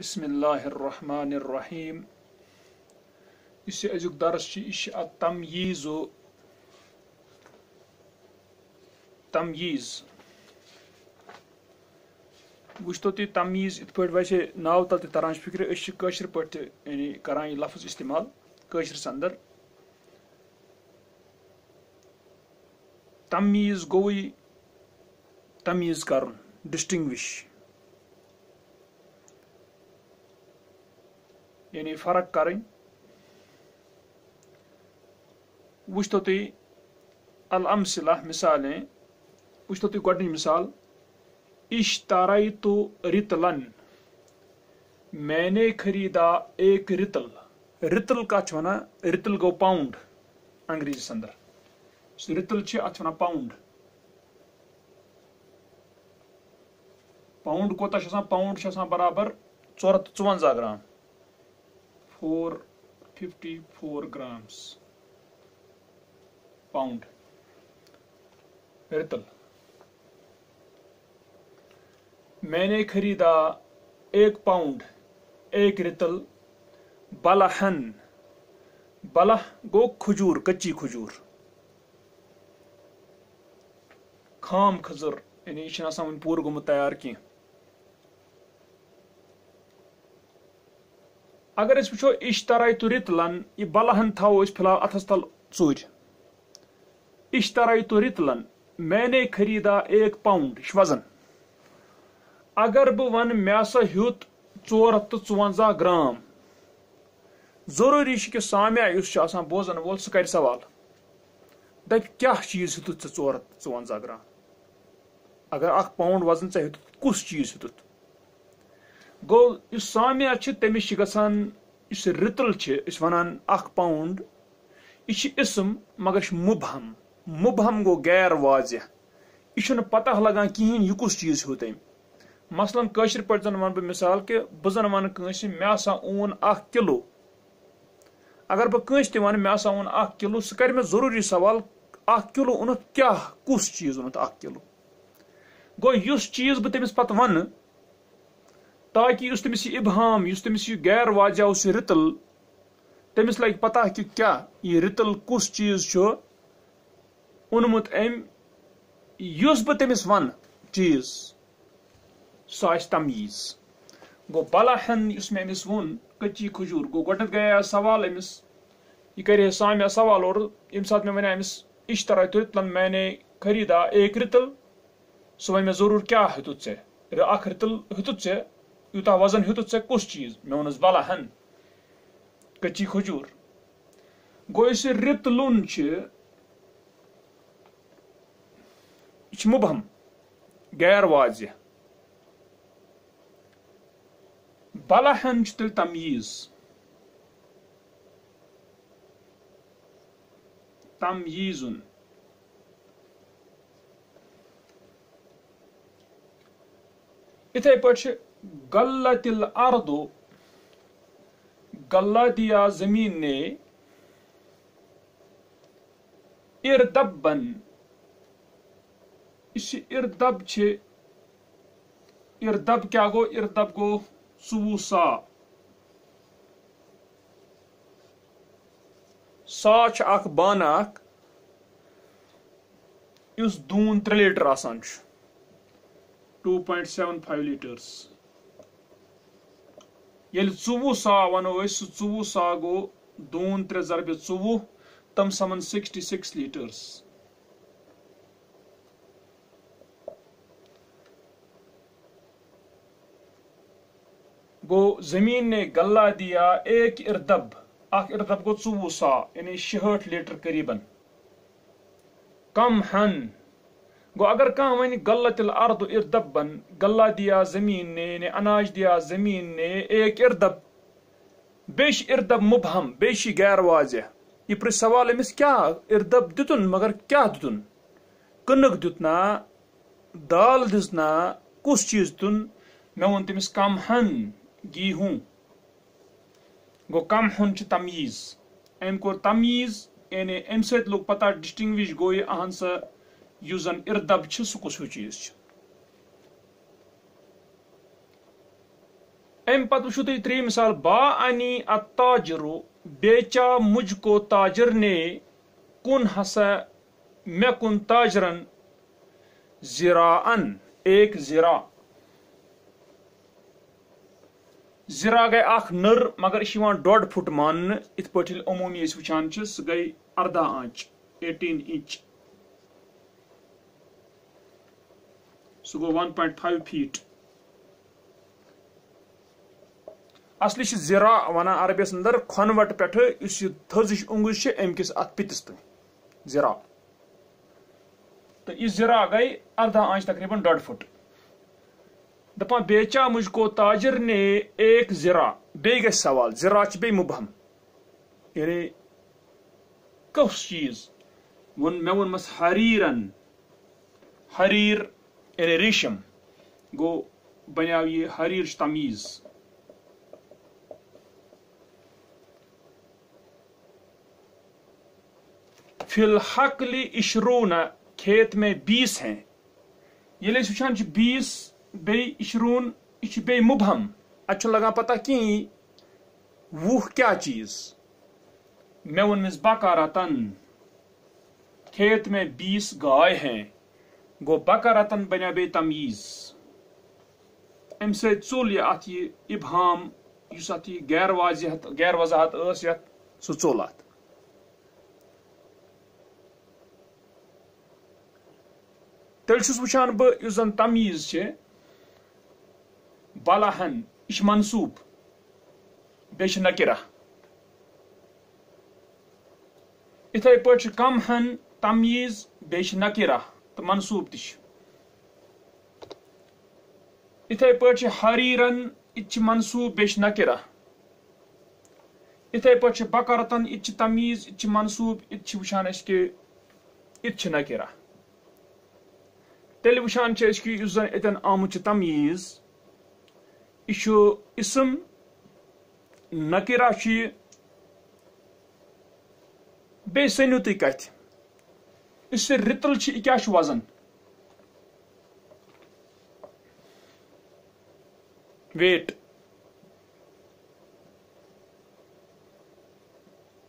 بسم الله الرحمن الرحيم. اس ازیک درس التمييز وچتو تی تمیز ات پٲٹھۍ ویسے ناو تل تہِ تران فکر أسۍ کٲشر پٲٹھۍ یعنی کران یہ لفظ استعمال کٲشرس اندر. تمیز گوٚوٕے تمیز کرُن ڈسٹنگوش یعنی فرق کریں. وچتو تُہۍ الامثلہ مثالیں وچتو تُہۍ گۄڈنِچ مثال اشتریت رطلا میں نے خریدا ایک رطل. رطل کتھ چھِ ونان؟ رطل گوٚو پاؤنڈ انگریزیس اندر. یُس رطل چھِ اتھ چھِ ونان پاؤنڈ. پاؤنڈ کوتاہ چھُ آسان؟ پاؤنڈ چھُ آسان برابر 454 گرام 454 grams پاؤنڈ رطل. میں نے خریدا 1 پاؤنڈ 1 رطل بلحن. بلح گو کھجور، کچی کھجور. خام کھزر یعنی یہ چھُنہٕ آسان وُنہِ پوٗرٕ گوٚمُت تیار کینٛہہ. اگر أسۍ وٕچھو اشتریت رطلن، یہ بلحن تھاوو أسۍ فی الحال اتھس تل ژوٗرِ. اشتریت رطلن میں نے خریدا 1 پاؤنڈ یہ چھُ وزن. اگر بہٕ ونہٕ مےٚ ہسا ہیوٚت 454 گرام، ضروٗری چھُ کہِ سامع یُس چھُ آسان بوزن وول سُہ کرِ سوال، دپہِ کیٛاہ چیٖز ہیوٚتُتھ ژےٚ 454 گرام؟ اگر 1 پاؤنڈ وزن ژےٚ ہیوٚتُتھ کُس چیٖز ہیوٚتُتھ؟ گوٚو یُس سامع چھُ تٔمِس چھُ گژھان یُس رطل چھِ أسۍ ونان 1 پاؤنڈ، یہِ چھُ اسم مگر چھُ مبہم. مبہم گوٚو غیر واضح، یہِ چھُنہٕ پتہ لگان کہیٖنۍ یہِ کُس چیٖز ہیوٚت أمۍ. مثلاً کٲشر پٲٹھۍ زن ونہٕ بہٕ مثال کہِ بہٕ زن ونہٕ کٲنٛسہِ مےٚ ہسا اوٚن 1 کِلوٗ. اگر بہٕ کٲنٛسہِ تہِ ونہٕ مےٚ ہسا اوٚن 1 کِلوٗ، سُہ کرِ مےٚ ضروٗری سوال 1 کِلوٗ اوٚنُتھ کیٛاہ کُس چیٖز اوٚنُتھ 1 کِلوٗ؟ گوٚو یُس چیٖز بہٕ تٔمِس پتہٕ ونہٕ تاکہِ یُس تٔمِس یہِ ابہام، یُس تٔمِس یہِ غیر واضح اوس یہِ رطل، تٔمِس لگہِ پتہ کہِ کیٛاہ یہِ رطل کُس چیٖز چھُ اوٚنمُت أمۍ. یُس بہٕ تٔمِس ونہٕ چیٖز سُہ آسہِ تمیٖز. گوٚو بلحن یُس مےٚ أمِس ووٚن کچی کھجور، گوٚو گۄڈنیتھ گٔیے سوال أمِس، یہِ کرِ ہے سامع سوال اور ییٚمہِ ساتہٕ مےٚ ونے أمِس اشتریت رطلن میں نے خریدا 1 رطل، سُہ وَنہِ مےٚ ضروٗر کیٛاہ ہیوٚتُتھ ژےٚ؟ 1 رطل ہیوٚتُتھ ژےٚ، یوٗتاہ وزن ہیوٚتُتھ ژےٚ کُس چیٖز؟ مےٚ ووٚنُس بلحن کچی کھجور. گوٚو یُس یہِ رطلُن چھُ یہِ چھُ مبہم غیر واضح. بلحن چھُ تیٚلہِ تمیٖز. تمیٖزُن. یِتھے پٲٹھۍ چھِ غلت الارض، غلہ دیا زمین نے اردبن. یُس یہِ اردب چھِ، اردب کیٛاہ گوٚو؟ اردب گوٚو 24 سا. سا چھُ اکھ بانہٕ اکھ یُس دوٗن 3 لیٹر آسان چھُ، 2.75 لیٹرس. ییٚلہِ 24 سا ونو أسۍ، سُہ 24 سا گوٚو دوٗن 3 ضربہِ 24 تم سمن 66 لیٹرس. گوٚو زمین نے غلہ دیا 1 اردب. اکھ اردب گوٚو 24 سا یعنی 66 لیٹر قریباً. کم ہن گوٚو اگر کانٛہہ وَنہِ غلت الارض اردبن، غلہ دیا زمین نے یعنی اناج دیا زمین نے 1 اردب، بیٚیہِ چھِ اردب مبہم، بیٚیہِ چھِ غیر واضح. یہِ پرٛژھِ سوال أمِس کیٛاہ اردب دِتُن، مگر کیٛاہ دِتُن؟ کٕنٕک دیُت نا، دال دِژ نا، کُس چیٖز دیُتُن؟ مےٚ ووٚن تٔمِس کم ہن گیہوٗں. گوٚو کم ہن چھُ تمیٖز. أمۍ کوٚر تمیٖز یعنی اَمہِ سۭتۍ لوٚگ پتہ ڈسٹنگوش گوٚو یہِ اہن سا یُس زن اردب چھُ سُہ کُس ہیوٗ چیٖز چھُ. ام پتہ وچھو تُہۍ ترٛیٚیِم مثال با انی التاجرو بیچا مجھ کو تاجر نے کن ہسا مے کن تاجرن زراعن ایک زرا زرا گئی اخ نر مگر یہ 1.5 فٹ مان ات پٲٹھۍ ییٚلہِ عموٗمی أسۍ وٕچھان چھِ سُہ گئی 18 آنچ 18 انچ سُہ گوٚو 1.5 فیٖٹ اصلی چھ زرا ونان عربیس اندر کھۄنوٹ پٮ۪ٹھٕ یُس یہِ تھٔزٕچ اونگج چھِ امہِ کِس اتھ پِتِس تانۍ زرا تو یہ زرا گئی 18 آنچ تقریباً 1.5 فٹ دپان بیچا مجھ کو تاجر نے ایک زرا بیٚیہِ گژھِ سوال زرا چھ بیٚیہِ مبہم یعنی کُس چیٖز مےٚ ووٚنمس حریرن حریر یعنی ریشم گوٚو بنیو یہ حریر چھ تمیٖز فی الحقل 20 کھیت میں 20 ہیں ییٚلہِ أسۍ وٕچھان چھِ 20 بیٚیہِ 20 یہِ چھُ بیٚیہِ مبہم اتہِ چھُنہٕ لگان پتہ کِہیٖنۍ 20 کیٛاہ چیٖز مےٚ ووٚنمس بکارتن کھیت میں 20 گائے ہیں گوٚو بکارتن بنیو بیٚیہِ تمیٖز امہِ سۭتۍ ژوٚل یہِ اتھ یہِ ابہام یُس اتھ یہِ غیر وضاحت ٲس یتھ سُہ ژوٚل اتھ تیٚلہِ چھُس وٕچھان بہٕ یُس زن تمیٖز چھِ بلہن یہِ چھِ منصوٗب بیٚیہِ چھِ نکرہ یِتھے پٲٹھۍ چھِ کمہن تمیٖز بیٚیہِ چھِ نکرہ تہٕ منصوٗب تہِ چھِ یِتھے پٲٹھۍ چھِ حریرن یہِ تہِ چھِ منصوٗب بیٚیہِ چھِ نکرہ یِتھے پٲٹھۍ چھِ بکرتن یہِ تہِ چھِ تمیٖز یہِ تہِ چھِ منصوٗب یہِ تہِ چھِ وٕچھان أسۍ کہِ یہِ تہِ چھِ نکرہ تیٚلہِ وٕچھان چھِ أسۍ کہِ یُس زن اتٮ۪ن آمُت چھُ تمیٖز یہِ چھُ اسم نکرہ چھُ یہِ بیٚیہِ سٔنِو تُہۍ کتھِ یُس یہِ رِتل چھُ یہِ کیٛاہ چھُ وزن ویٹ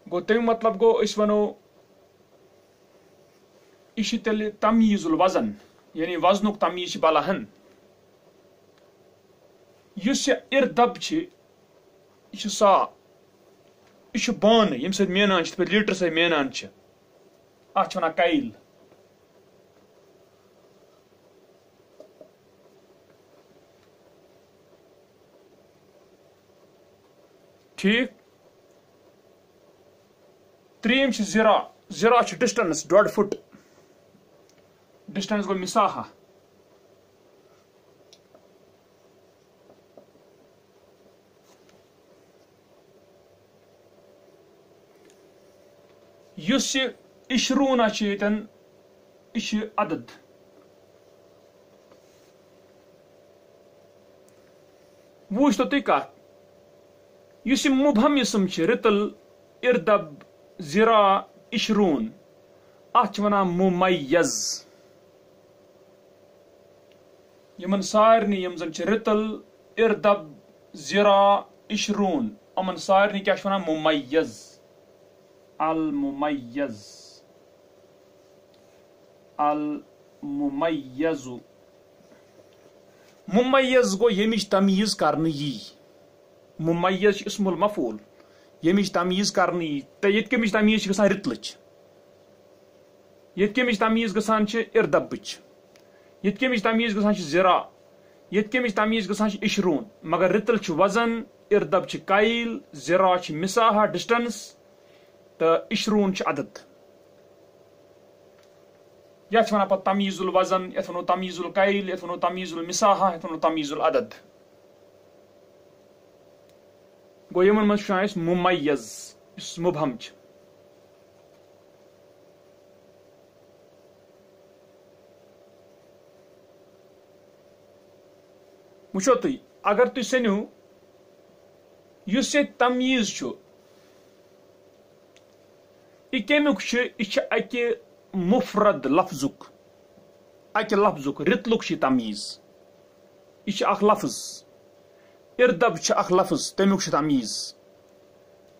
گوٚو تمیُک مطلب گوٚو أسۍ ونو یہِ چھُ تیٚلہِ تمیٖز الوزن یعنی وزنُک تمیٖز چھِ بلہن یُس یہِ اِردب چھِ یہِ چھُ سا یہِ چھُ بانہٕ ییٚمہِ سۭتۍ مینان چھِ یِتھ پٲٹھۍ لیٖٹر سۭتۍ مینان چھِ اتھ چھِ ونان کایل ٹھیٖک ترٛیٚیِم چھِ زرا زرا چھُ ڈسٹنس 1.5 فٹ ڈسٹنس گوٚو مساحہ یُس یہِ 20 چھِ ییٚتٮ۪ن یہِ چھِ عدد وٕچھتو تُہۍ کتھ یُس یہِ مبہم اسم چھِ رِتل اردب زرا 20 اتھ چھِ ونان ممیز یمن سارنٕے یِم زن چھِ رِتل اردب زرا 20 یِمن سارنٕے کیٛاہ چھِ ونان ممیز الممیز الممیز ممیز گوٚو ییٚمِچ تمیٖز کرنہٕ یی ممیز چھُ اسم المفعول ییٚمِچ تمیٖز کرنہٕ یی تہٕ ییٚتہِ کٔمِچ تمیٖز چھِ گژھان رِتلٕچ ییٚتہِ کٔمِچ تمیٖز گژھان چھِ اردبٕچ ییٚتہِ کٔمِچ تمیٖز گژھان چھِ زرا ییٚتہِ کٔمِچ تمیٖز گژھان چھِ 20 مگر رِتل چھُ وزن اردب چھِ کایل زرا چھِ مساحہ ڈسٹنس تہٕ 20 چھِ عدد یتھ چھِ ونان پتہٕ تمیٖز الوزن یتھ ونو تمیٖز الکایل یتھ ونو تمیٖز المساحہ یتھ ونو تمیٖز العدد گوٚو یِمن منٛز چھُ اسہِ ممیز یُس مبہم چھِ وٕچھو تُہۍ اگر تُہۍ سٔنِو یُس ییٚتہِ تمیٖز چھُ یہِ کمیُک چھُ یہِ چھُ اکہِ مفرد لفظُک اکہِ لفظُک رِتلُک چھُ تمیٖز یہِ چھُ اکھ لفظ اردب اخ لفظ تمیک تمیز،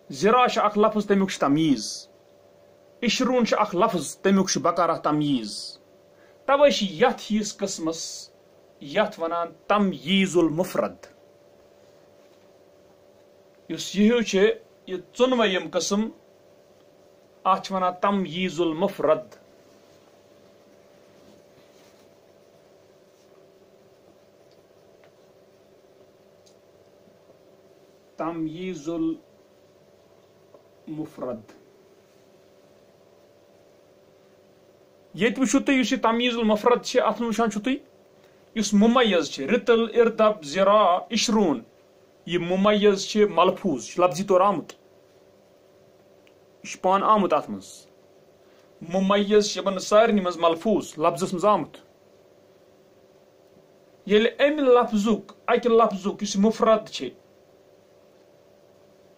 ذرا اخ لفظ تمیک تمیز، اشرون اخ لفظ تمیک بقرہ تمیز. توے یتھ ہیس قسمس یتھ ونان تمییز المفرد. اس یہ ژۄنوَیِم قسم اتھ ونان تمییز المفرد. تمییز المفرد یت وچھو تُہۍ یُس یہ تمییز المفرد چھ اتھ وچھان چھو تُہۍ یُس ممیز چھ رتل اردب ذرا اشرون یہ ممیز چھ ملفوظ لفظی طور آمت یہ پان آمت ات مز ممیز چھ سارنی مز ملفوظ لفظس مز آمت. یل امہ لفظک اکہ لفظک اس مفرد چھ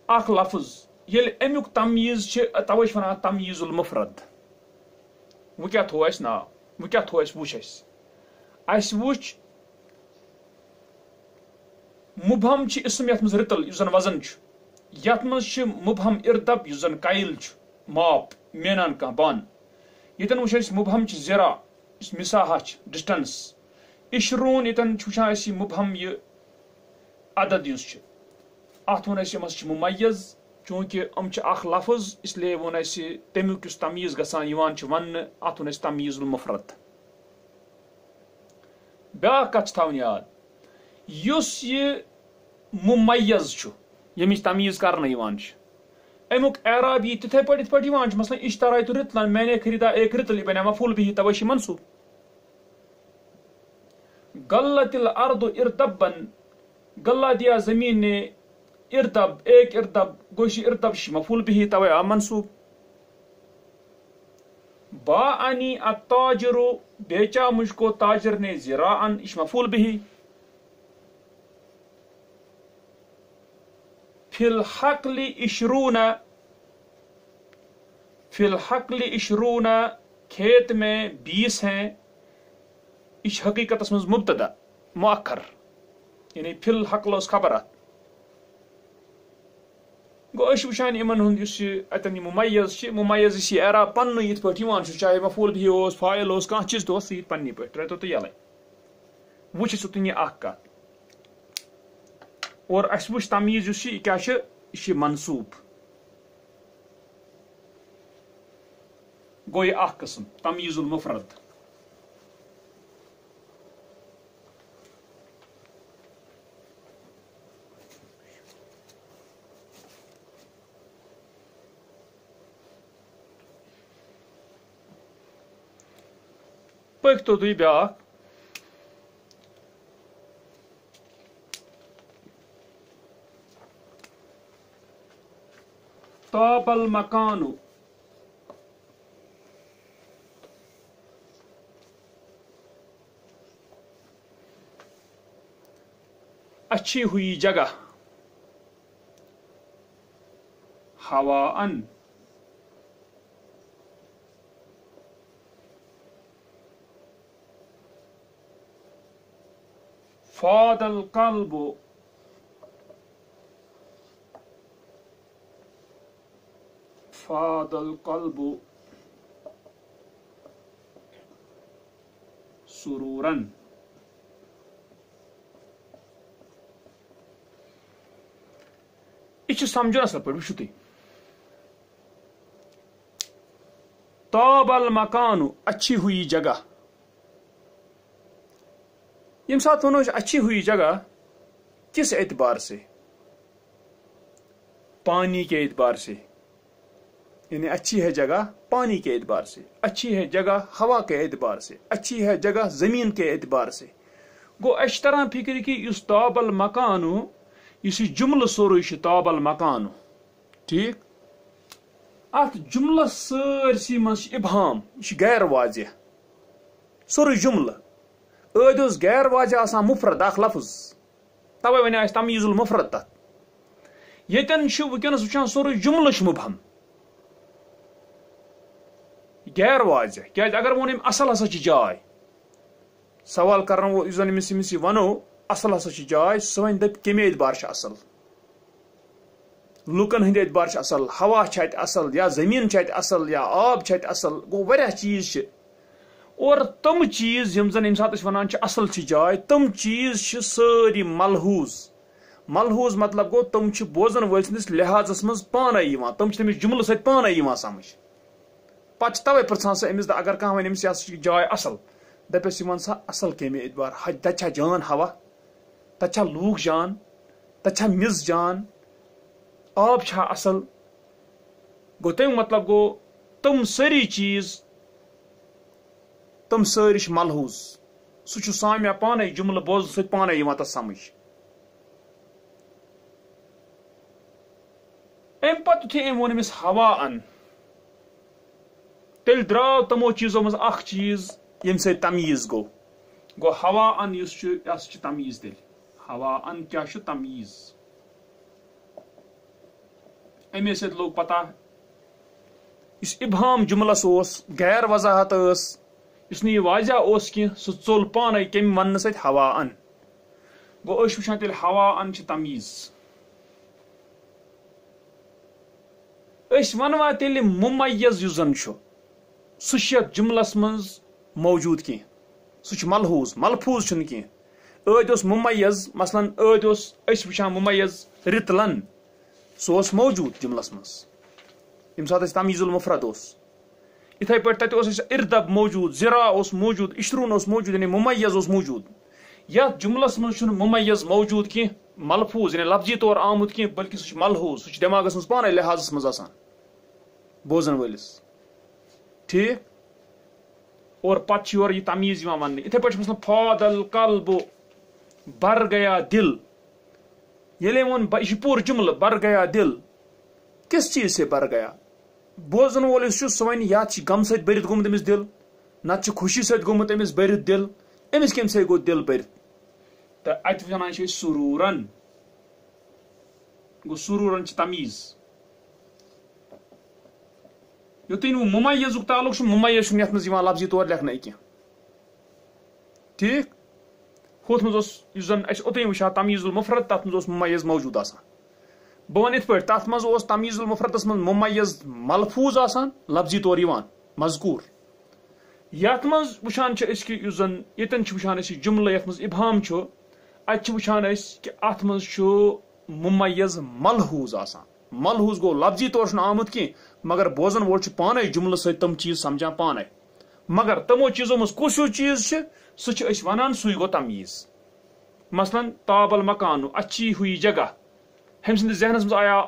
اخ لفظ یل امیک تمییز چھ توے چھ ونان تمییز المفرد. وہ کیا تھو اس نا وہ کیا تھو اس وچھ اس وچھ مبہم چھ اسم یت مز رتل یس زن وزن چھ یت مز چھ مبہم اردب یس زن کائل چھ ماپ مینان کان بان. یتن وچھ اس مبہم چھ ذرا اس مساحہ چھ ڈسٹنس. اشرون یتن چھ وچھان اس مبہم یہ عدد یس چھ ات ون اس مز چھ ممیز چونکہ ام چھ اخ لفظ اس لیے ون اس تمیک یس تمیز گژھان یوان چھ ون ات ون اس تمییز المفرد. بیاکھ کتھ تھاون یاد یس یہ ممیز چھ یمچ تمیز کرنے یوان چھ امیک اعراب یہ تتھے پٲٹھۍ یتھ پٲٹھۍ یوان چھ مثلا اشترایت رتلن میں نے خریدا ایک رتل یہ بنے مفعول به توے چھ منصوب. غلت الارض ارتبا غلہ دیا زمین نے اردب ایک اردب گوشی اردب مفعول به توے منصوب. باعنی التاجر بیچا مجھ کو تاجر نے ذراعا اش مفعول به. فی الحقل اشرون فی الحقل اشرون کھیت میں 20 ہیں. اش حقیقت اس مز مبتدا مؤخر یعنی فی الحقل اس خبرات گو اش وشان یمن ہند یس اتن ممیز چھ ممیز اس اعراب پن یت پٲٹھۍ یوان چھ چاہے مفعول به اوس فاعل اوس کانٛہہ چیز دوس یت پننی پٲٹھۍ رٔٹِو تُہۍ یلے وچھ سُہ تُہۍ اکھ کتھ. اور اس وچھ تمیز یس یہ کیا چھ یہ چھ منصوب. گو یہ اکھ قسم تمییز المفرد. پٔکۍتو تُہۍ بیاکھ طاب المکان اچھی ہوئی جگہ ہواءً فاد القلب فاد القلب سرورا. یہ سمجھو اصل پہ وچھو تھی طاب المکان اچھی ہوئی جگہ. یم سات ونو اچھی ہوئی جگہ کس اعتبار سے؟ پانی کے اعتبار سے یعنی اچھی ہے جگہ پانی کے اعتبار سے، اچھی ہے جگہ ہوا کے اعتبار سے، اچھی ہے جگہ زمین کے اعتبار سے. گو اش طرح فکر کہ اس طاب المکان اس جملہ سورے طاب المکان ٹھیک ات جملہ سرسی مز ابہام یہ غیر واضح سورے جملہ اد اس غیر واضح آسان مفرد اخ لفظ توے ون اس تمییز المفرد تت. یتن ونکس وچان سورے جملہ مبہم غیر واضح کیا اگر ون اصل ہسا چھ جائے سوال کرن وہ زن امس ونو اصل ہسا جائے سہ ون دپ کمے اعتبار اصل لکن ہند اعتبار اصل ہوا ات اصل یا زمین ات اصل یا آب ات اصل گو واریاہ چیز اور تم چیز یم زن یم سات ونان اصل جائے تم چیز ساری ملحوظ مطلب گو تم بوزن ول سندس لحاظس مز پانے تم تمس جملہ ست پانے سمجھ پتہ توے پرژھان سہ امس اگر کھانا ون امس یہ جائے اصل دپس ون سا اصل کمے اعتبار تتہ جان ہوا تتہ لوک جان تتہ مز جان آب اصل گو تم مطلب گو تم ساری چیز تم ساری ملحوظ سہ سامع پانے جملہ بوزن ست پانے تس سمجھ ام پتہ یتھے ام وون امس ہوا ان تیل درٛاو تمو چیزو مز اخ چیز یم سۭتۍ تمیٖز گوٚو ہوا ان یُس چھُ یہِ ہسا چھُ تمیٖز تیٚلہِ ہوا ان کیٛاہ چھُ تمیٖز امے سۭتۍ لوٚگ پتہ یُس ابہام جملس اوس غیر وضاحت ٲس یُس نہٕ یہِ واضح اوس کینٛہہ سُہ ژوٚل پانے کمہِ وننہٕ سۭتۍ ہوا ان گوٚو أسۍ وٕچھان تیٚلہِ ہوا ان چھِ تمیٖز أسۍ ونوا تیٚلہِ مُميز یُس زن چھُ سُہ چھُ یتھ جملس منٛز موجود کینٛہہ سُہ چھُ ملفوظ چھُنہٕ کینٛہہ ٲدۍ اوس مُميز مثلاً ٲدۍ اوس أسۍ وٕچھان مُميز رِتلن سُہ اوس موجود جملس منٛز ییٚمہِ ساتہٕ أسۍ تمیٖز المفرد اوس یِتھے پٲٹھۍ تتہِ اوس اَسہِ اردب موجود زرا اوس موجود اشرون اوس موجود یعنی مُميز اوس موجود یتھ جملس منٛز چھُنہٕ مُميز موجود کینٛہہ ملفوظ یعنی لفظی طور آمُت کینٛہہ بلکہ سُہ چھُ ملحوظ سُہ چھُ دٮ۪ماغس منٛز پانے لحاظس منٛز آسان بوزن وٲلِس ٹھیٖک اور پتہٕ چھُ یورٕ یہِ تمیٖز یِوان وننہٕ یِتھے پٲٹھۍ چھُ مثلاً فاد القلب بر گیا دل ییٚلہِ أمۍ ووٚن یہِ چھُ پوٗرٕ جملہٕ بر گیا دل کس چیز سے بر گیا بوزن وول یُس چھُ سُہ وَنہِ یا چھُ غم سۭتۍ بٔرِتھ گوٚمُت أمِس دل نتہٕ چھُ خوشی سۭتۍ گوٚمُت أمِس بٔرِتھ دل أمِس کمہِ سۭتۍ گوٚو دل بٔرِتھ تہٕ اتہِ وَنان چھِ أسۍ سروٗرن گوٚو سروٗرن چھِ تمیٖز یوٚتانۍ نہٕ مُميزُک تعلق چھُ مُميز چھُنہٕ یتھ منٛز یِوان لفظی طور لیکھنہٕ کینٛہہ ٹھیٖک ہُتھ منٛز اوس یُس زن أسۍ اوٚتانۍ وٕچھان تمیٖز المفرد تتھ منٛز اوس مُميز موجود آسان بہٕ ونہٕ یِتھ پٲٹھۍ تتھ منٛز اوس تمیٖز المفردس منٛز مُميز ملفوظ آسان لفظی طور یِوان مذکوٗر یتھ منٛز وٕچھان چھِ أسۍ کہِ یُس زن ییٚتٮ۪ن چھِ وٕچھان أسۍ یہِ جملہٕ یتھ منٛز ابہام چھُ اتہِ چھِ وٕچھان أسۍ کہِ اتھ منٛز چھُ مُميز ملحوظ آسان ملحوظ گوٚو لفظی طور چھُنہٕ آمُت کینٛہہ مگر بوزن وول چھُ پانے جملہٕ سۭتۍ تِم چیٖز سمجھان پانے مگر تِمو چیٖزو منٛز کُس ہیوٗ چیٖز چھُ سُہ چھِ أسۍ ونان سُے گوٚو تمیٖز مثلاً طاب المکانُ اچھی ہوئی جگہ ہمہِ سٕنٛدِس ذہنس منٛز آیا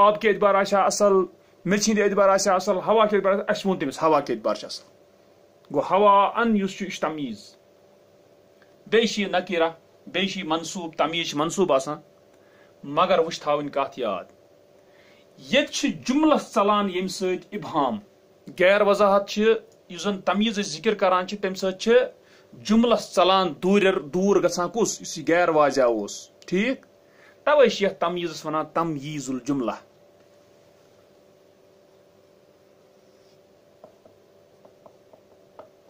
آب کے اعتبار آسیا اصل میٚژِ ہٕنٛدِ اعتبار آسیا اصل ہوا کے اعتبار اسہِ ووٚن تٔمِس ہوا کے اعتبار چھُ اصل گوٚو ہوا ان یُس چھُ یہِ چھُ تمیٖز بیٚیہِ چھِ یہِ نکیرہ بیٚیہِ چھِ یہِ منصوٗب تمیٖز چھِ منصوٗب آسان مگر وٕچھ تھاوٕنۍ کتھ یاد ییٚتہِ چھِ جملس ژلان ییٚمہِ سۭتۍ ابہام غیر وضاحت چھِ یُس زن تمیٖز أسۍ ذکر کران چھِ تمہِ سۭتۍ چھِ جملس ژلان دوٗر گژھان کُس یُس یہِ غیر واضح اوس ٹھیٖک توے چھِ یتھ تمیٖزس ونان تميیز الجملہ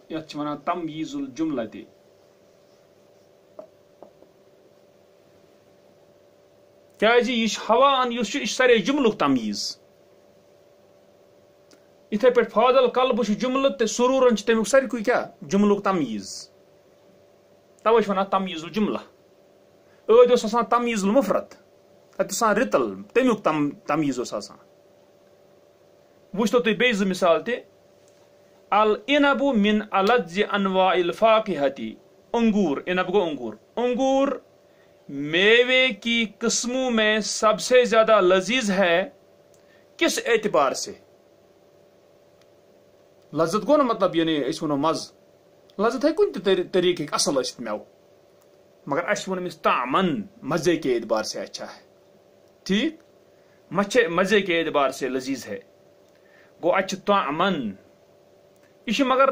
یتھ چھِ ونان تميیز الجملہ تہِ کیازِ یہِ چھُ ہوا ان یُس چھُ یہِ چھُ سارے جملُک تمیٖز یِتھے پٲٹھۍ فاد القلب چھُ جملہٕ تہٕ سروٗرن چھُ تمیُک ساروٕے کیٛاہ جملُک تمیٖز توے چھِ ونان تميیز الجملہ ٲدۍ اوس آسان تميیز المفرد تتہِ اوس آسان رِتل تمیُک تمیٖز اوس آسان وٕچھتو تُہۍ بیٚیہِ زٕ مثال تہِ العنب من الذ انواع الفاقہۃ انگور عنب گوٚو انگور میوے کی قسموں میں سب سے زیادہ لذیذ ہے کس اعتبار سے لذت گوٚو نا مطلب یعنی أسۍ وَنو مزٕ لذت ہے کُنہِ تہِ طریٖقہٕ ہیٚکہِ اصل ٲسِتھ مٮ۪وٕ مگر اسہِ ووٚن أمِس طعمن مزے کے اعتبار سے اچھا ہے ٹھیٖک مزے کے اعتبار سے لذیذ ہے گوٚو اتہِ چھُ طعمن یہِ چھُ مگر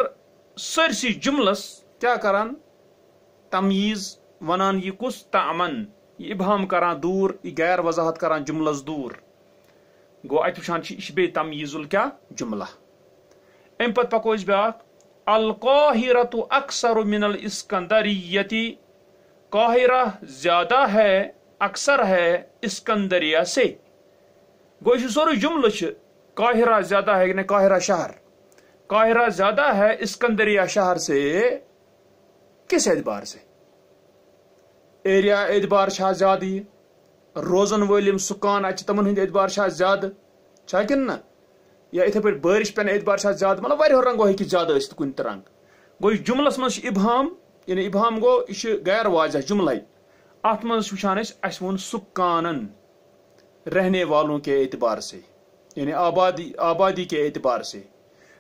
سٲرسٕے جملس کیٛاہ کران تمیٖز ونان یہِ کُس طعمن یہِ ابہام کران دوٗر یہِ غیر وضاحت کران جملس دوٗر گوٚو اتہِ وٕچھان چھِ یہِ چھِ بیٚیہِ تمیٖز الکیٛاہ جملہ امہِ پتہٕ پکو أسۍ بیٛاکھ القاہرۃ اکثر من الاسکندریۃ قاہرہ زیادہ ہے اکثر ہے اسکندریہ سے. گو یہ سورے جملہ قاہرہ زیادہ ہے یعنی قاہرہ شہر. قاہرہ زیادہ ہے اسکندریہ شہر سے کس اعتبار سے؟ ایریا اعتبار چھا زیادہ یہ روزن ولم سکان اچھا تمن ہند اعتبار چھا زیادہ چھا کن نا یا اتھے پہ بارش پین اعتبار چھا زیادہ مطلب واریاہو رنگو ہیکہ زیادہ ٲسِتھ کُنہِ تہِ رنگ. گو یہ جملس من ابہام یعنی ابہام گو یہ غیر واضح جملہ. ات من وچھان اس وون سکانن رہنے والوں کے اعتبار سے یعنی آبادی کے اعتبار سے.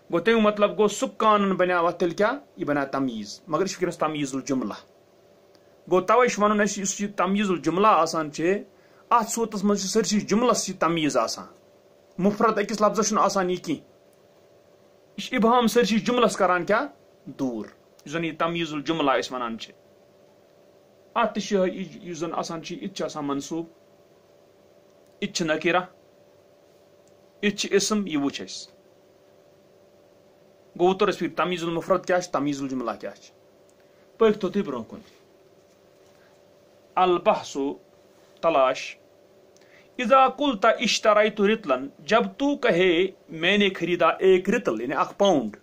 گو تمیک مطلب گو سکانن بنیو ات تیل کیا یہ بنیو تمیز مگر یہ ونکس تمیز الجملہ. گو توے ون اس تمیز الجملہ آسان ات صورتس من سرسی جملس یہ تمیز آسان. مفرد اکس لفظس چھُنہٕ آسان یہ کی یہ ابہام سرسی جملس کران کیا دور زن یہ تمیز الجملہ اس ونان ات زن آسان ات آسان منصوب ات نکیرہ ات اسم یہ وچ اس. گو اتر اس پھر تمیز المفرد کیا تمیز الجملہ کیا پکتو تھی برو کن. البحث تلاش. اذا قلت اشتریت رتلن جب تو کہے میں نے خریدا ایک رتل یعنی اخ پاؤنڈ.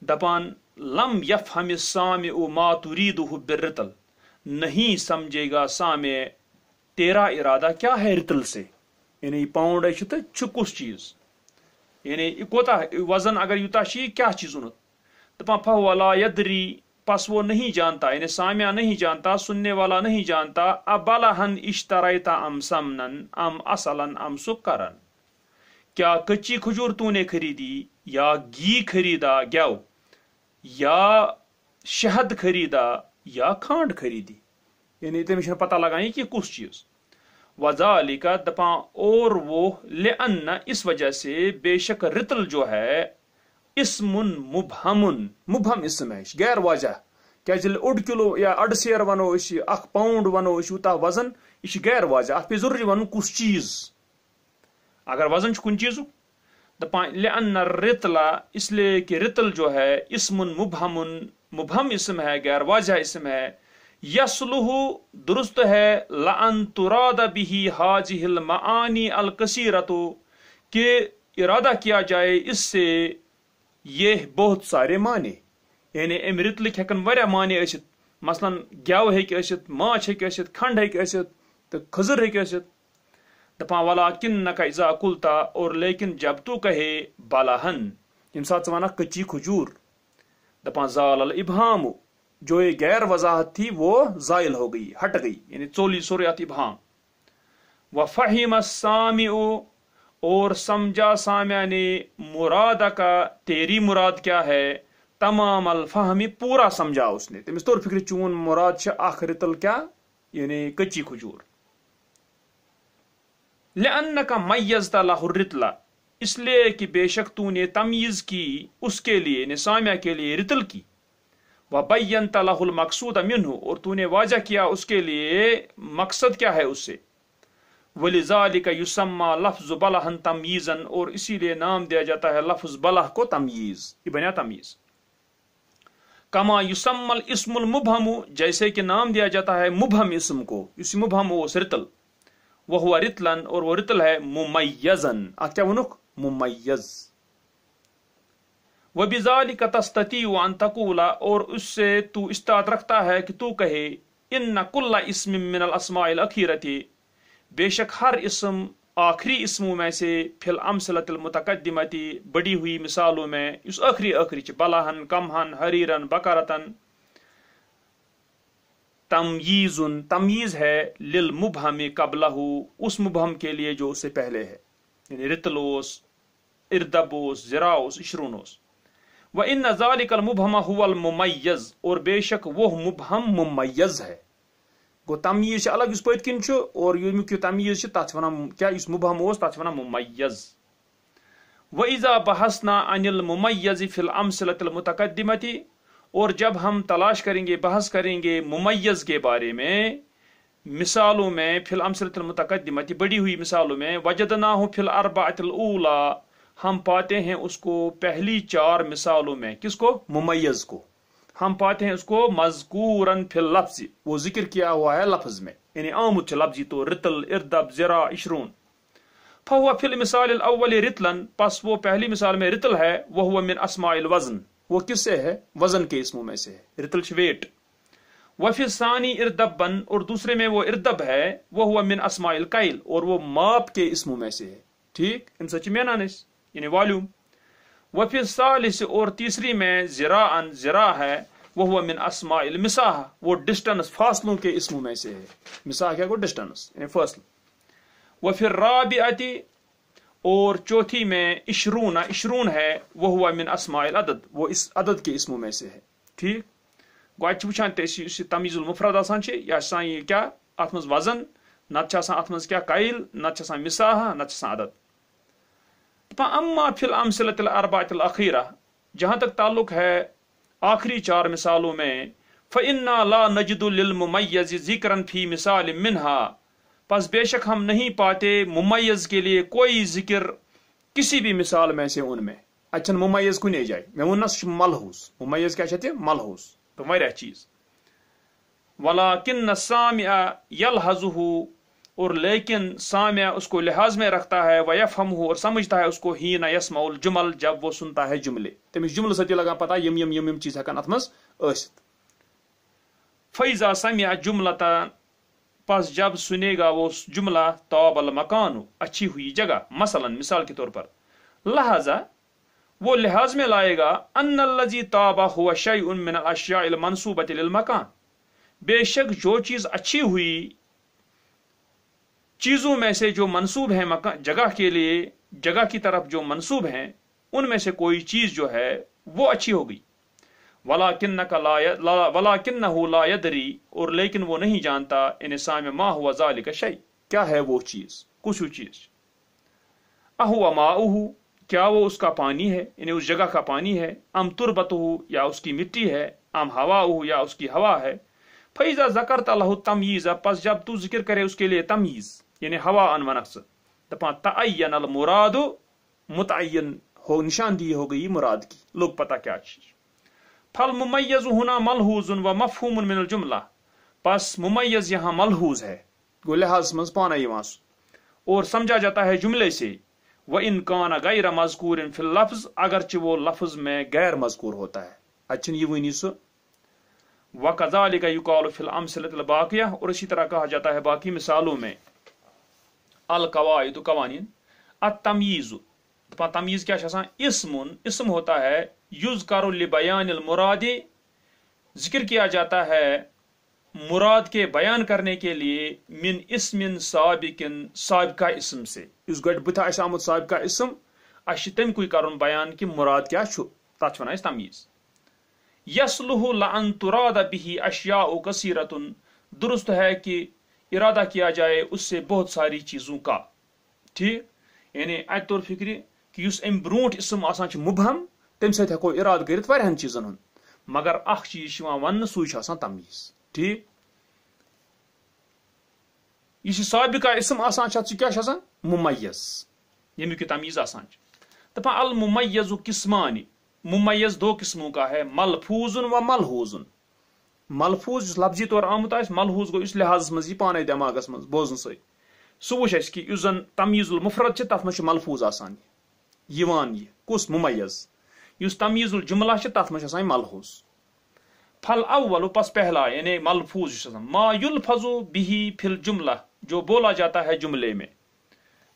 دپان لم یفہم السامع ما تریدہ بالرتل نہیں سمجھے گا سامع تیرا ارادہ کیا ہے رتل سے. یعنی پاؤنڈ ہے تو کس چیز یعنی کوتا وزن اگر یوتا کیا چیز اونت. دپان فہو لا یدری پس وہ نہیں جانتا یعنی سامع نہیں جانتا سننے والا نہیں جانتا ابلہن اشتریتا ام سمنن ام اصلن ام سکرن کیا کچی کھجور تو نے خریدی یا گھی خریدا گیو یا شہد خریدا یا کھانڈ خریدی. یعنی تمہیں پتہ لگائیں کہ کس چیز. وذالک دپاں اور وہ لأن اس وجہ سے بے شک رتل جو ہے اسم مبہم اسم ہے غیر واضح. کیازِ اوڑ کلو یا اڑ سیر ونو اخ پاؤنڈ ونو یوتا وزن یہ غیر واضح. ات پہ ضروری ون کس چیز. اگر وزن کن چیزو دپان لأن الرتل اس لیے کہ رتل جو ہے اسم مبہم اسم ہے غیر واضح اسم ہے. یصلح درست ہے لأن تراد به هذه المعانی الکثیرۃ کہ ارادہ کیا جائے اس سے یہ بہت سارے معنی. یعنی ام رتلک ہیکن واریاہ معنی ٲسِتھ مثلا گیو ہیکہ ٲسِتھ ماچھ ہیکہ ٲسِتھ کھنڈ ہیکہ ٲسِتھ تو کھزر ہیکہ ٲسِتھ. دپان ولیکنک اذا قلت اور لیکن جب تو کہے بالہن یم سات ونہ کچی کھجور دپان زال الابہام جو یہ غیر وضاحت تھی وہ زائل ہو گئی ہٹ گئی یعنی چولی سوریات ابہام. وفہم السامع اور سمجھا سامع نے مراد کا تیری مراد کیا ہے تمام الفہمی پورا سمجھا اس نے. تمس طور فکر چون مراد اخ رتل کیا یعنی کچی کھجور. لأنک میزت لہ الرتل اس لیے کہ بے شک تو نے تمیز کی اس کے لیے یعنی سامع کے لیے رتل کی. وبینت لہ المقصود منہ اور تو نے واضح کیا اس کے لیے مقصد کیا ہے اس سے. ولذالک یسمى لفظ بلہن تمیزا اور اسی لیے نام دیا جاتا ہے لفظ بلہ کو تمیز. یہ بنیا تمیز. کما یسمى الاسم المبہم جیسے کہ نام دیا جاتا ہے مبہم اسم کو اس مبہم وہ رتل. وہ رتلن اور وہ رتل ہے ممیزن ات کیا ونک ممیز. وبذالک تستطيع ان تقول اور اس سے تو استطاعت رکھتا ہے کہ تو کہے ان کل اسم من الاسماء الاخیرۃ بے شک ہر اسم آخری اسموں میں سے فی الامثلۃ المتقدمۃ بڑی ہوئی مثالوں میں اس آخری بلہن کمہن حریرن بقرتن تمیز ہے للمبہم قبلہ اس مبہم کے لیے جو اس سے پہلے ہے یعنی رتلوس اردبوس زراوس اشرونوس. وان ذلک المبہم هو الممیز اور بے شک وہ مبہم ممیز ہے. گو تمیز الگ اس پت کن اور یمیک تمیز تک ونان کیا اس مبہم اس تک ونان ممیز. وَإِذَا بَحَثْنَا عَنِ الْمُمَيَّزِ فِي الْأَمْثِلَةِ الْمُتَقَدِّمَةِ اور جب ہم تلاش کریں گے بحث کریں گے ممیز کے بارے میں مثالوں میں فی الْأَمْثِلَةِ الْمُتَقَدِّمَةِ بڑی ہوئی مثالوں میں وَجَدْنَاهُ فِي الْأَرْبَعَةِ الْأُولَى ہم پاتے ہیں اس کو پہلی 4 مثالوں میں. کس کو؟ ممیز کو. ہم پاتے ہیں اس کو مذکورن فی اللفظ، وہ ذکر کیا ہوا ہے لفظ میں، یعنی آمد لفظی طور، رتل، اردب، ذرا، عشرون. فهو فی المثال الاول رتلن، پس وہ پہلی مثال میں رتل ہے، وهو من اسماء الوزن، وہ کس سے ہے؟ وزن کے اسموں میں سے ہے، رتل ویٹ. وفی الثانی اردبن، اور دوسرے میں وہ اردب ہے، وهو من اسماء الکیل، اور وہ ماپ کے اسموں میں سے ہے. ٹھیک، ام سچ مینانس یعنی والیوم. وفی الثالث، اور تیسری میں ذراعن، ذرا ہے، وهو من اسماء المساحہ، وہ ڈسٹنس، فاصلوں کے اسموں میں سے ہے. مساحہ کیا کو؟ ڈسٹنس یعنی فاصل. وفی الرابعۃ، اور چوتھی میں عشرون، عشرون ہے، وهو من اسماء العدد، وہ اس عدد کے اسموں میں سے ہے. ٹھیک گو ات وچان اس تمیز المفرد آسان یہ آسان یہ کیا ات مز وزن، نت ات مز کیا قیل، نت مساحہ، نت عدد. اما فی الامثلۃ الاربعۃ الاخیرہ، جہاں تک تعلق ہے آخری چار مثالوں میں، فإنا لا نجد للممیز ذکرا فی مثال منها، پس بے شک ہم نہیں پاتے ممیز کے لیے کوئی ذکر کسی بھی مثال میں سے ان میں. اچھا ممیز کنے جائے میں ون ملحوظ، ممیز کیا چاہتے ہیں؟ ملحوظ. تو واریاہ چیز. ولیکن السامع یلحظہ، اور لیکن سامع اس کو لحاظ میں رکھتا ہے، ویفہمہ، اور سمجھتا ہے اس کو، حین یسمع الجمل، جب وہ سنتا ہے جملے. تمس جملہ ستی لگان پتہ یم یم یم یم چیز ہکان ات مز ٲسِتھ. فیضا سمع جملۃ، پس جب سنے گا وہ جملہ، طاب المکان، اچھی ہوئی جگہ، مثلا مثال کے طور پر، لہذا وہ لحاظ میں لائے گا، ان الذی طاب هو شیء من الاشیاء المنصوبۃ للمکان، بے شک جو چیز اچھی ہوئی چیزوں میں سے جو منصوب ہیں جگہ کے لیے، جگہ کی طرف جو منصوب ہیں، ان میں سے کوئی چیز جو ہے وہ اچھی ہو گئی. وَلَكِنَّهُ لَا يَدْرِي، اور لیکن وہ نہیں جانتا، ان سامع ما هو ذلك شيء، کیا ہے وہ چیز، کچھ چیز. اهو ماؤه، کیا وہ اس کا پانی ہے، یعنی اس جگہ کا پانی ہے، ام تربته، یا اس کی مٹی ہے، ام هواؤه، یا اس کی ہوا ہے. فَإِذَا ذَكَرْتَ لَهُ التَّمْيِيزَ، پس جب تو ذکر کرے اس کے لیے تمییز یعنی ہوا ان ونقص، دپان تعین المراد، متعین ہو، نشاندہی ہو گئی مراد کی، لوگ پتہ کیا چیز. فالممیز ہنا ملحوظ و مفہوم من الجملہ، پس ممیز یہاں ملحوظ ہے، گو لحاظ مز پانا یوان اور سمجھا جاتا ہے جملے سے. وَإِن كَانَ غَيْرَ مَذْكُورٍ فِي اللَّفْظِ، اگرچہ وہ لفظ میں غیر مذکور ہوتا ہے. اچھن یہ ونی سو. وَكَذَلِكَ يُقَالُ فِي الْأَمْثِلَةِ الْبَاقِيَةِ، اور اسی طرح کہا جاتا ہے باقی مثالوں میں. القواعد، قوانین. التمییز، تمییز کیا ہے؟ اسم ہوتا ہے، یذکر لبیان المراد، ذکر کیا جاتا ہے مراد کے بیان کرنے کے لیے، من اسم سابق، سابقہ اسم سے. اس گڈ بتا اس آمد سابقہ اسم، اش تم کوئی کرن بیان کہ مراد کیا چھو، تات ونان اس تمییز. یصلح لان تراد به اشیاء کثیرۃ، درست ہے کہ ارادہ کیا جائے اس سے بہت ساری چیزوں کا. ٹھیک، یعنی ات طور فکری کہ اس ام برونٹ اسم آسان چھ مبہم، تم سۭتۍ ہیکو ارادہ کٔرِتھ واریاہن چیزن ہُنٛد، مگر اکھ چیز چھُ یِوان وننہٕ، سُے چھُ آسان تمییز. ٹھیک، یہ سابقہ اسم آسان چھ اتھ کیا چھ آسان؟ ممیز، ییٚمیُک یہِ تمییز آسان چھ. دپان الممیز قسمان، ممیز دو قسموں کا ہے، ملفوظ و ملحوظ. ملفوظ یُس لفظی طور آمت آسہِ، ملحوظ گوٚو یُس لحاظس منٛز یی پانے دٮ۪ماغس منٛز بوزنہٕ سۭتۍ. سُہ وٕچھ اَسہِ کہِ یُس زن تمییز المفرد چھِ تتھ منٛز چھُ ملفوظ آسان یِوان، یہِ کُس ممیز. یُس تمییز الجملہ چھِ تتھ منٛز چھِ آسان ملحوظ. پھل اول، پس پہلا یعنی ملفوظ یُس آسان، ما یلفظ به فی الجملہ، جو بولا جاتا ہے جملے میں.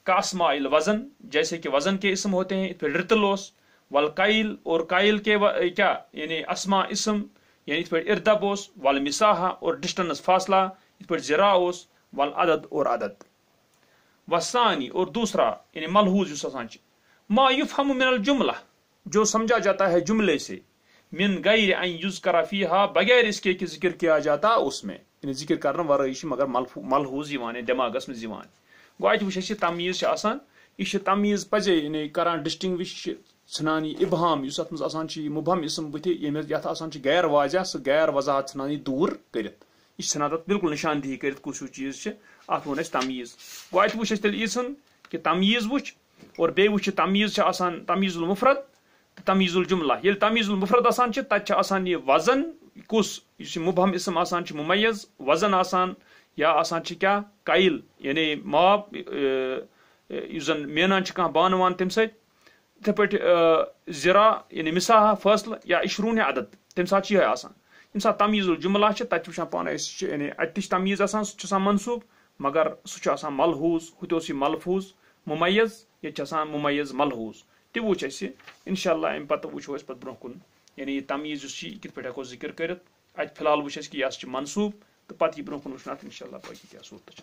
کاسماء الوزن، جیسے کہ وزن کے اسم ہوتے ہیں، پھر رتل اوس، والقیل، اور قیل کے کیا یعنی اسماء اسم، یعنی پھر اردب اوس، والمساحہ، اور ڈسٹنس فاصلہ، پھر ذرا اوس، والعدد، اور عدد. والثانی، اور دوسرا یعنی ملحوظ یُس آسان چھِ، ما یفہم من الجملہ، جو سمجھا جاتا ہے جملے سے، من غیر ان یذکر فیہا، بغیر اس کے کہ ذکر کیا جاتا اس میں، یعنی ذکر کرنا ورٲے چھِ مگر ملحوظ یوان دٮ۪ماغس منٛز یوان. گوٚو اتہِ وٕچھ اَسہِ یہِ تمییز چھِ آسان، یہِ چھِ تمییز پزے یعنی کران ڈسٹنگوش، ژھٕنان یہِ ابہام یُس اتھ منٛز آسان چھِ، یہِ مبہم اسم بٕتھِ یتھ آسان چھِ غیر واضح، سُہ غیر وضاحت ژھٕنان یہِ دوٗر کٔرِتھ، یہِ چھِ ژھٕنان تتھ بالکل نشاندہی کٔرِتھ کُس ہیوٗ چیٖز چھِ، اتھ ووٚن اَسہِ تمییز. گوٚو اتہِ وٕچھ اَسہِ تیٚلہِ ییٖژہن کہ تمییز وٕچھ، اور بیٚیہِ وٕچھ تمییز چھِ آسان تمییز المفرد، تمیز الجملہ یل تمیز المفرد آسان تت آسان یہ وزن کس مبہم اسم آسان ممیز وزن آسان یا آسان کیا قیل یعنی ماب زن مینان کھانا بانہ وان تمہ ستھے پہ ذرا یعنی مساحہ فاصلہ یا اشرون عدد تمہ سات یہ آسان یم سات تمیز الجملہ تت وچان پانے یعنی ات تمیز آسان سہ منصوب مگر سہ ملحوظ ہوت ملفوظ ممیز یہ ممیز ملحوظ تہ وچ اسہ انشاءاللہ ام پتہ وچھو اس پتہ برونہ کن یعنی تمیز اس کت پہ ہیکو ذکر کرت ات فی الحال وچھ اس کہ یہ منصوب تو پتہ یہ برونہ کن وچھن ات انشاءاللہ باقی کیا صورت